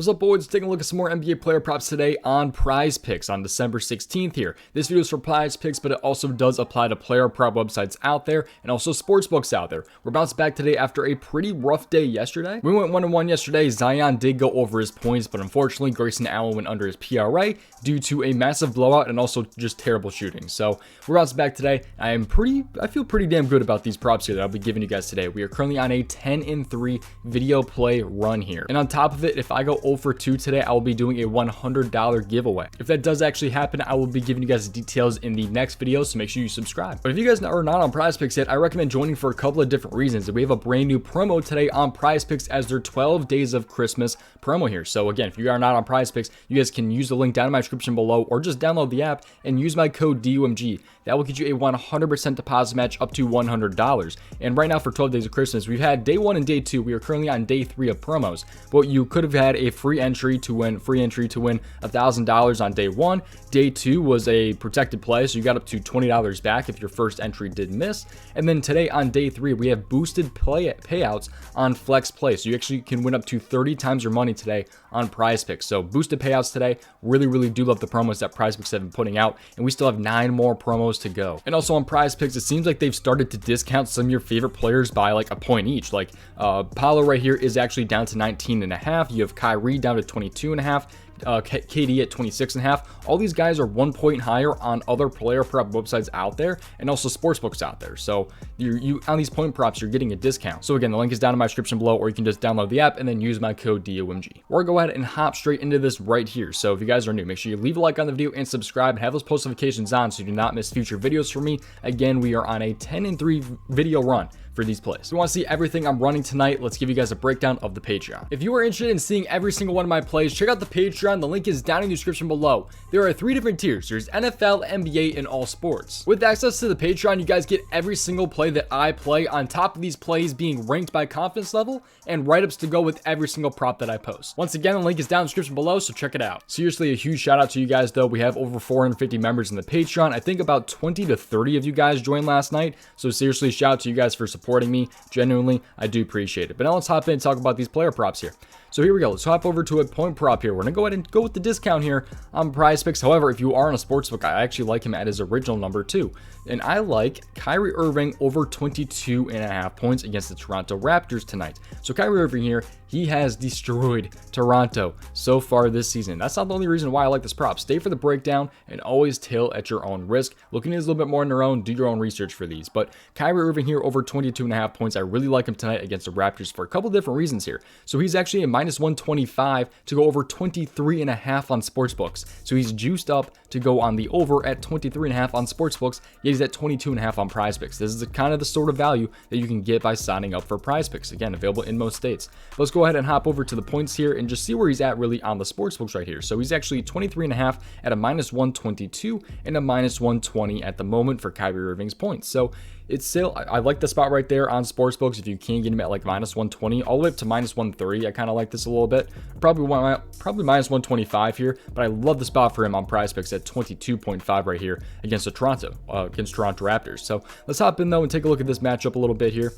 What's up, boys? Taking a look at some more NBA player props today on Prize Picks on December 16th here. This video is for Prize Picks, but it also does apply to player prop websites out there and also sportsbooks out there. We're bouncing back today after a pretty rough day yesterday. We went 1-1 yesterday. Zion did go over his points, but unfortunately, Grayson Allen went under his PRA due to a massive blowout and also just terrible shooting. So we're bouncing back today. I feel pretty damn good about these props here that I'll be giving you guys today. We are currently on a 10-3 video play run here. And on top of it, if I go 0 for 2 today, I will be doing a $100 giveaway. If that does actually happen, I will be giving you guys the details in the next video, so make sure you subscribe. But if you guys are not on Prize Picks yet, I recommend joining for a couple of different reasons. We have a brand new promo today on Prize Picks as their 12 days of Christmas promo here. So again, if you are not on Prize Picks, you guys can use the link down in my description below or just download the app and use my code DOMG. That will get you a 100% deposit match up to $100. And right now for 12 days of Christmas, we've had day 1 and day 2. We are currently on day 3 of promos. But you could have had a free entry to win $1,000 on day 1. Day 2 was a protected play, so you got up to $20 back if your first entry did miss. And then today on day 3, we have boosted payouts on Flex Play. So you actually can win up to 30 times your money today on Prize Picks. So boosted payouts today. Really do love the promos that Prize Picks have been putting out. And we still have 9 more promos to go. And also on Prize Picks, it seems like they've started to discount some of your favorite players by like a point each. Like Paolo right here is actually down to 19.5. You have Kyrie down to 22.5. KD at 26.5. All these guys are 1 point higher on other player prop websites out there and also sportsbooks out there. So you on these point props, you're getting a discount. So again, the link is down in my description below, or you can just download the app and then use my code DOMG. Or go ahead and hop straight into this right here. So if you guys are new, make sure you leave a like on the video and subscribe and have those post notifications on so you do not miss future videos from me. Again, we are on a 10-3 video run for these plays. If you want to see everything I'm running tonight, let's give you guys a breakdown of the Patreon. If you are interested in seeing every single one of my plays, check out the Patreon. The link is down in the description below. There are 3 different tiers. There's NFL, NBA, and all sports. With access to the Patreon, you guys get every single play that I play on top of these plays being ranked by confidence level and write-ups to go with every single prop that I post. Once again, the link is down in the description below, so check it out. Seriously, a huge shout out to you guys though. We have over 450 members in the Patreon. I think about 20 to 30 of you guys joined last night. So seriously, shout out to you guys for supporting me. Genuinely, I do appreciate it. But now let's hop in and talk about these player props here. So here we go. Let's hop over to a point prop here. We're going to go ahead and go with the discount here on Prize Picks. However, if you are on a sportsbook, I actually like him at his original number 2. And I like Kyrie Irving over 22.5 points against the Toronto Raptors tonight. So Kyrie Irving here, he has destroyed Toronto so far this season. That's not the only reason why I like this prop. Stay for the breakdown and always tail at your own risk. Looking at this a little bit more on your own, do your own research for these. But Kyrie Irving here over 22.5 points. I really like him tonight against the Raptors for a couple different reasons here. So he's actually a -125 to go over 23.5 on sportsbooks. So he's juiced up to go on the over at 23.5 on sportsbooks. Yet he's at 22.5 on Prize Picks. This is kind of the sort of value that you can get by signing up for Prize Picks. Again, available in most states. But let's go ahead and hop over to the points here and just see where he's at really on the sportsbooks right here. So he's actually 23.5 at a -122 and a -120 at the moment for Kyrie Irving's points. So it's still, I like the spot right there on sportsbooks. If you can get him at like -120 all the way up to -130, I kind of like this a little bit. Probably -125 here, but I love the spot for him on Prize Picks at 22.5 right here against Toronto Raptors. So let's hop in though and take a look at this matchup a little bit here.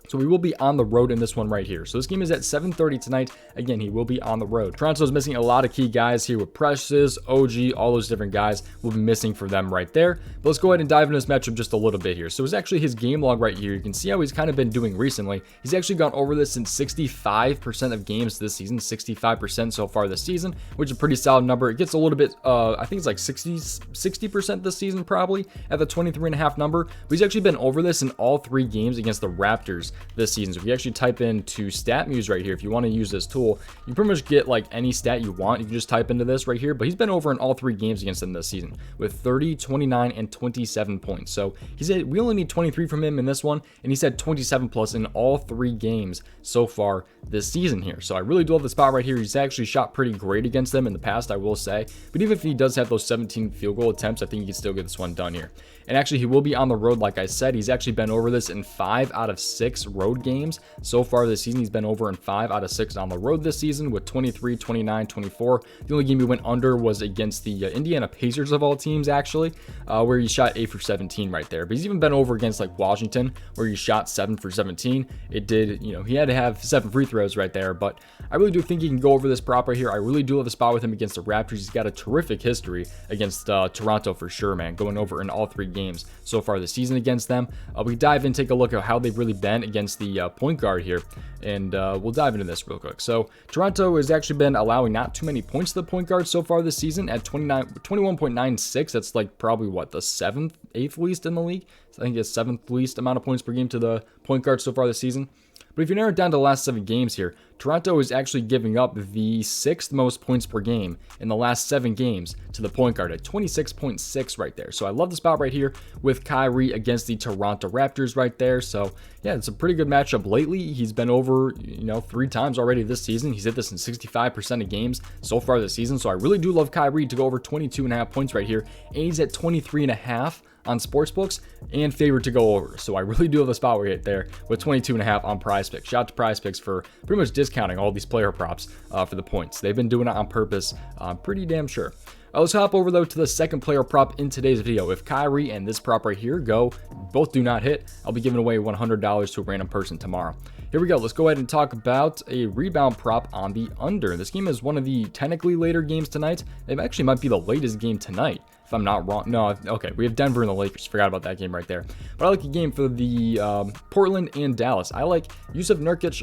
So we will be on the road in this one right here. So this game is at 7:30 tonight. Again, he will be on the road. Toronto's missing a lot of key guys here with Precious, OG, all those different guys will be missing for them right there. But let's go ahead and dive into this matchup just a little bit here. So it's actually his game log right here. You can see how he's kind of been doing recently. He's actually gone over this in 65% of games this season, 65% so far this season, which is a pretty solid number. It gets a little bit, I think it's like 60% this season probably at the 23.5 number. But he's actually been over this in all 3 games against the Raptors this season. So if you actually type into Statmuse right here, if you want to use this tool, you pretty much get like any stat you want. You can just type into this right here, but he's been over in all 3 games against them this season with 30, 29, and 27 points. So we only need 23 from him in this one, and he's had 27 plus in all 3 games so far this season here. So I really do love the spot right here. He's actually shot pretty great against them in the past, I will say, but even if he does have those 17 field goal attempts, I think he can still get this one done here. And actually, he will be on the road, like I said. He's actually been over this in 5 out of 6 6 road games. So far this season, he's been over in 5 out of 6 on the road this season with 23, 29, 24. The only game he went under was against the Indiana Pacers of all teams, actually, where he shot 8 for 17 right there. But he's even been over against like Washington, where he shot 7 for 17. It did, he had to have 7 free throws right there, but I really do think he can go over this prop right here. I really do love the spot with him against the Raptors. He's got a terrific history against Toronto for sure, man, going over in all 3 games so far this season against them. We dive in, take a look at how they've really been against the point guard here, and we'll dive into this real quick. So Toronto has actually been allowing not too many points to the point guard so far this season at 21.96. That's like probably what, the 7th, 8th least in the league. So I think it's 7th least amount of points per game to the point guard so far this season. But if you narrow it down to the last 7 games here, Toronto is actually giving up the 6th most points per game in the last 7 games to the point guard at 26.6 right there. So I love the spot right here with Kyrie against the Toronto Raptors right there. So yeah, it's a pretty good matchup lately. He's been over, 3 times already this season. He's hit this in 65% of games so far this season. So I really do love Kyrie to go over 22.5 points right here. And he's at 23.5 on sportsbooks and favored to go over. So I really do have a spot right there with 22.5 on prizepicks. Shout out to prizepicks for pretty much discounting all these player props for the points. They've been doing it on purpose. I'm pretty damn sure. Let's hop over though to the second player prop in today's video. If Kyrie and this prop right here both do not hit, I'll be giving away $100 to a random person tomorrow. Here we go. Let's go ahead and talk about a rebound prop on the under. This game is one of the technically later games tonight. It actually might be the latest game tonight, if I'm not wrong. No, okay, we have Denver and the Lakers. Forgot about that game right there. But I like a game for the Portland and Dallas. I like Jusuf Nurkic,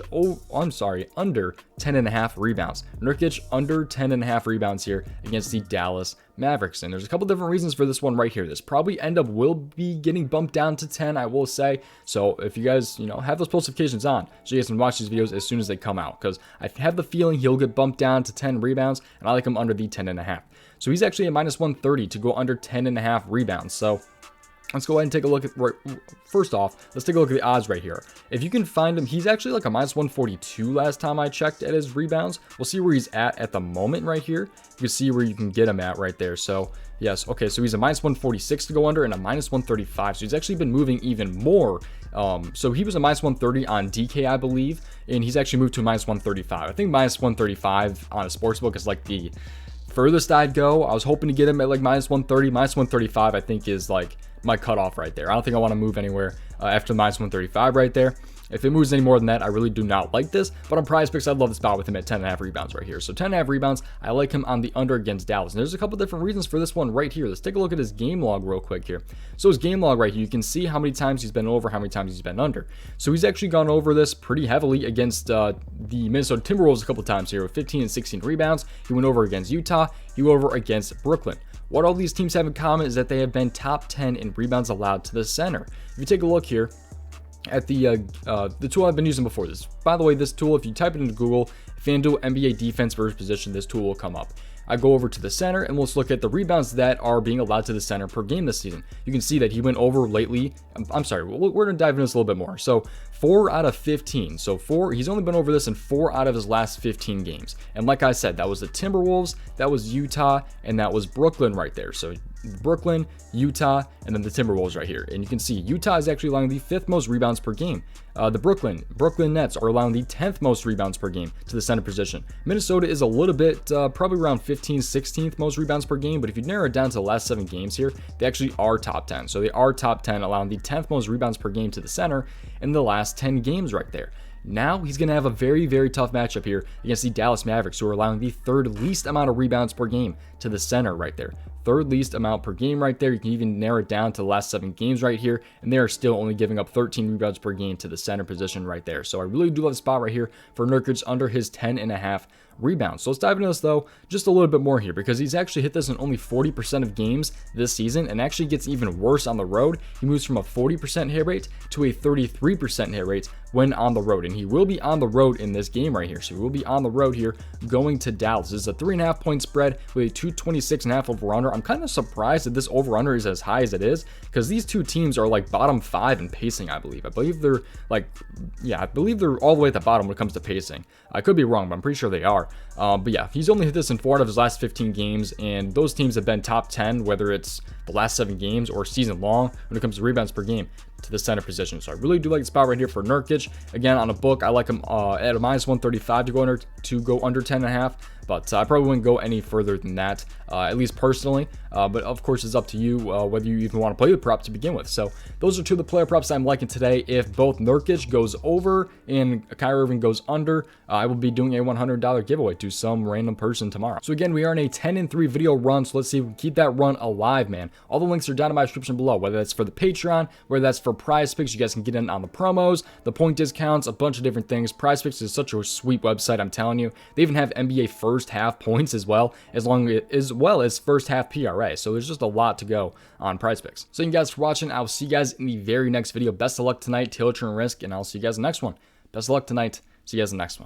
under 10.5 rebounds. Nurkic under 10.5 rebounds here against the Dallas Mavericks. And there's a couple different reasons for this one right here. This probably will be getting bumped down to 10, I will say. So if you guys, have those post notifications on, so you guys can watch these videos as soon as they come out, because I have the feeling he'll get bumped down to 10 rebounds, and I like him under the 10.5. So he's actually at -130 to go under 10.5 rebounds. So let's go ahead and take a look at, first off, let's take a look at the odds right here. If you can find him, he's actually like a -142 last time I checked at his rebounds. We'll see where he's at the moment right here. You can see where you can get him at right there. So yes, okay, so he's a -146 to go under and a -135. So he's actually been moving even more. So he was a -130 on DK, I believe, and he's actually moved to a -135. I think -135 on a sportsbook is like the furthest I'd go. I was hoping to get him at like -130, -135. I think is like my cutoff right there. I don't think I want to move anywhere after -135 right there. If it moves any more than that, I really do not like this. But on prizepicks, I'd love the spot with him at 10.5 rebounds right here. So 10.5 rebounds, I like him on the under against Dallas. And there's a couple different reasons for this one right here. Let's take a look at his game log real quick here. So his game log right here, you can see how many times he's been over, how many times he's been under. So he's actually gone over this pretty heavily against the Minnesota Timberwolves a couple times here with 15 and 16 rebounds. He went over against Utah. He went over against Brooklyn. What all these teams have in common is that they have been top 10 in rebounds allowed to the center. If you take a look here at the tool I've been using before this. By the way, this tool, if you type it into Google, FanDuel NBA defense versus position, this tool will come up. I go over to the center and let's look at the rebounds that are being allowed to the center per game this season. You can see that he went over lately. I'm sorry, we're going to dive into this a little bit more. So 4 out of 15. So he's only been over this in 4 out of his last 15 games. And like I said, that was the Timberwolves, that was Utah, and that was Brooklyn right there. So Brooklyn, Utah, and then the Timberwolves right here. And you can see Utah is actually allowing the 5th most rebounds per game. The Brooklyn Nets are allowing the 10th most rebounds per game to the center position. Minnesota is a little bit, probably around 15th, 16th most rebounds per game. But if you narrow it down to the last 7 games here, they actually are top 10. So they are top 10, allowing the 10th most rebounds per game to the center in the last 10 games right there. Now he's going to have a very, very tough matchup here against the Dallas Mavericks, who are allowing the 3rd least amount of rebounds per game to the center right there. 3rd least amount per game right there. You can even narrow it down to the last 7 games right here, and they are still only giving up 13 rebounds per game to the center position right there. So I really do love the spot right here for Nurkic under his 10.5 rebounds. So let's dive into this though just a little bit more here, because he's actually hit this in only 40% of games this season, and actually gets even worse on the road. He moves from a 40% hit rate to a 33% hit rate when on the road, and he will be on the road in this game right here. So he will be on the road here going to Dallas. This is a 3.5 point spread with a 226.5 over under. I'm kind of surprised that this over under is as high as it is, because these two teams are like bottom 5 in pacing. I believe they're like, I believe they're all the way at the bottom when it comes to pacing. I could be wrong, but I'm pretty sure they are. But yeah, he's only hit this in 4 out of his last 15 games, and those teams have been top 10, whether it's the last 7 games or season long when it comes to rebounds per game. to the center position. So I really do like the spot right here for Nurkic. Again, on a book, I like him at a minus 135 to go under 10.5. But I probably wouldn't go any further than that, at least personally. But of course, it's up to you whether you even want to play the prop to begin with. So those are two of the player props I'm liking today. If both Nurkic goes over and Kyrie Irving goes under, I will be doing a $100 giveaway to some random person tomorrow. So again, we are in a 10-3 video run. So let's see if we can keep that run alive, man. All the links are down in my description below, whether that's for the Patreon, whether that's for Prize Picks. You guys can get in on the promos, the point discounts, a bunch of different things. Prize Picks is such a sweet website, I'm telling you. They even have NBA first half points as well as first half PRA. So there's just a lot to go on Prize Picks. So thank you guys for watching. I will see you guys in the very next video. Best of luck tonight, tail, turn, risk, and I'll see you guys in the next one. Best of luck tonight. See you guys in the next one.